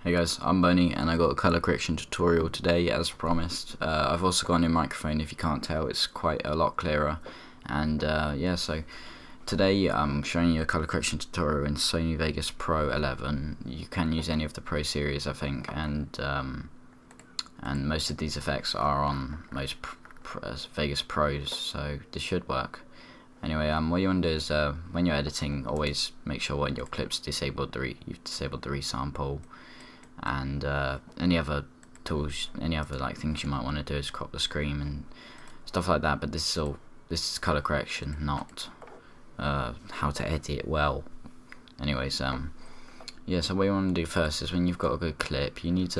Hey guys, I'm Boney and I got a colour correction tutorial today as promised. I've also got a new microphone. If you can't tell, it's quite a lot clearer. And yeah, so today I'm showing you a colour correction tutorial in Sony Vegas Pro 11. You can use any of the Pro series, I think, and most of these effects are on most Vegas Pros, so this should work. Anyway, what you want to do is when you're editing, always make sure when your clip's disabled, you've disabled the resample. And any other tools, any other things you might want to do is crop the screen and stuff like that. But this is color correction, not how to edit it well. Anyways, yeah. So what you want to do first is when you've got a good clip, you need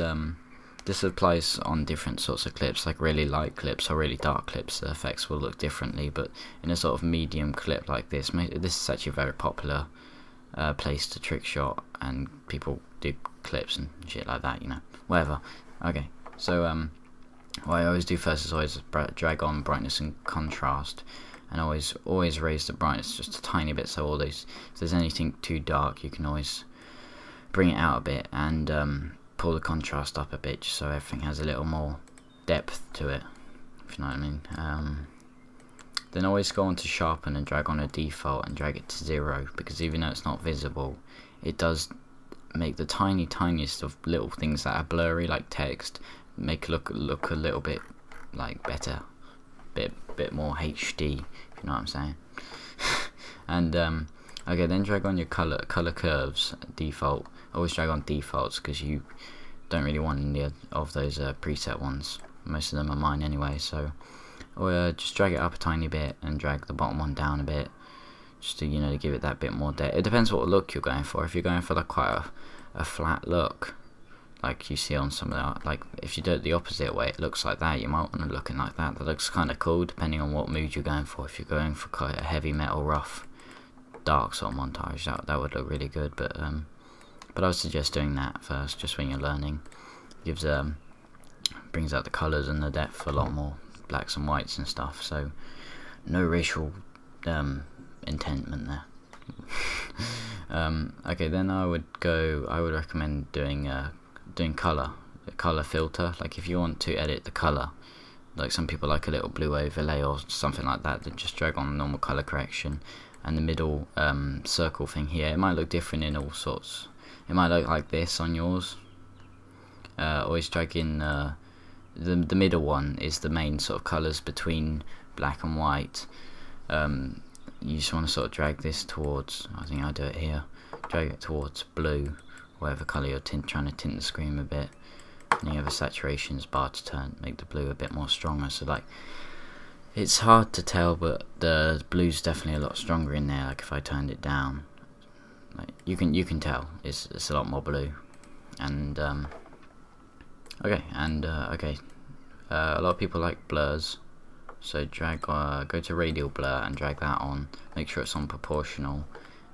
this applies on different sorts of clips, like really light clips or really dark clips. The effects will look differently, but in a sort of medium clip like this is actually a very popular place to trick shot, and people do clips and shit like that, whatever. Okay, so what I always do first is always drag on brightness and contrast, and always raise the brightness just a tiny bit, so if there's anything too dark, you can always bring it out a bit, and pull the contrast up a bit just so everything has a little more depth to it, if you know what I mean. Then always go on to sharpen and drag on a default and drag it to 0, because even though it's not visible, it does make the tiniest of little things that are blurry, like text, make look a little bit better, bit more HD, if you know what I'm saying. And okay, then drag on your color curves default. Always drag on defaults because you don't really want any of those preset ones. Most of them are mine anyway, so just drag it up a tiny bit and drag the bottom one down a bit, just to to give it that bit more depth. It depends what look you're going for. If you're going for quite a flat look, like you see on some of the if you do it the opposite way, it looks like that. You might want to look like that. That looks kind of cool, depending on what mood you're going for. If you're going for quite a heavy metal, rough, dark sort of montage, that would look really good. But I would suggest doing that first, just when you're learning. Gives brings out the colours and the depth a lot more, blacks and whites and stuff. So no racial intentment there. Okay, then I would recommend doing color filter. Like if you want to edit the color, like some people like a little blue overlay or something like that, then just drag on normal color correction, and the middle circle thing here, it might look different in all sorts. It might look like this on yours. Always drag in the middle one is the main sort of colors between black and white. You just want to sort of drag this towards, I think I do it here, drag it towards blue, whatever colour you're trying to tint the screen a bit, and you have a saturations bar to make the blue a bit more stronger. So it's hard to tell, but the blue's definitely a lot stronger in there. Like if I turned it down, you can tell it's a lot more blue. And okay, a lot of people like blurs. So go to radial blur and drag that on. Make sure it's on proportional,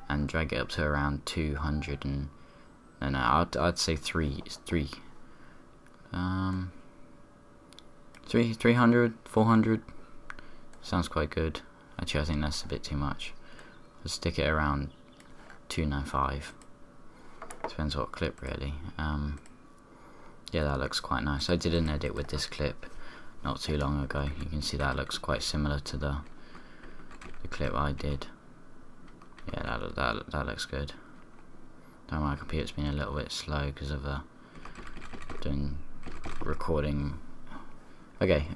and drag it up to around 200 and I'd say 300, 400. Sounds quite good. Actually, I think that's a bit too much. Let's stick it around 295. Depends what clip really. Yeah, that looks quite nice. I did an edit with this clip not too long ago. You can see that looks quite similar to the clip I did. Yeah, that looks good. Don't worry, my computer's been a little bit slow because of doing recording. Okay,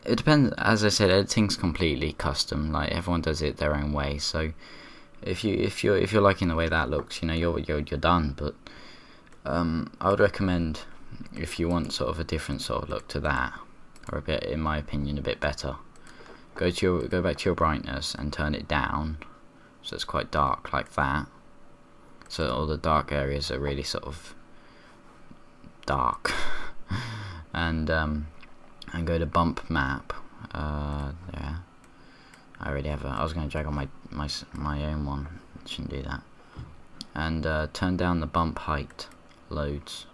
it depends. As I said, editing's completely custom. Like everyone does it their own way. So if you're liking the way that looks, you're done. But I would recommend, if you want sort of a different sort of look to that, or a bit, in my opinion, a bit better, go back to your brightness and turn it down so it's quite dark like that, so all the dark areas are really sort of dark. And go to bump map. There, I already have I was going to drag on my own one, shouldn't do that. And turn down the bump height loads,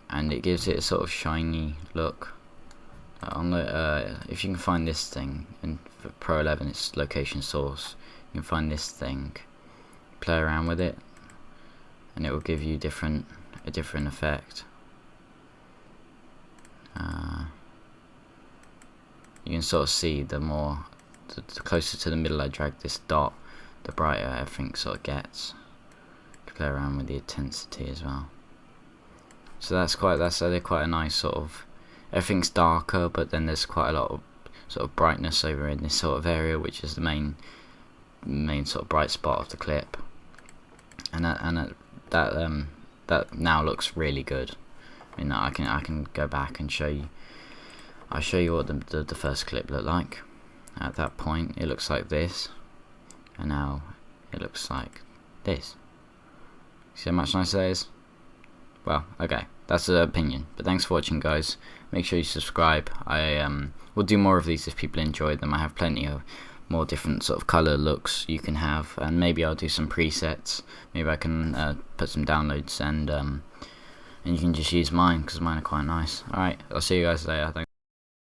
and it gives it a sort of shiny look. If you can find this thing in Pro 11, it's location source. You can find this thing, play around with it, and it will give you a different effect. You can sort of see the closer to the middle I drag this dot, the brighter everything sort of gets. Play around with the intensity as well. So that's quite a nice sort of, everything's darker, but then there's quite a lot of sort of brightness over in this sort of area, which is the main sort of bright spot of the clip. And that now looks really good. I mean, I can go back and show you. I'll show you what the first clip looked like. At that point, it looks like this, and now it looks like this. See how much nicer that is? Well, okay, that's an opinion. But thanks for watching, guys. Make sure you subscribe. I will do more of these if people enjoy them. I have plenty of more different sort of color looks you can have, and maybe I'll do some presets. Maybe I can put some downloads, and you can just use mine because mine are quite nice. Alright, I'll see you guys later. Thanks.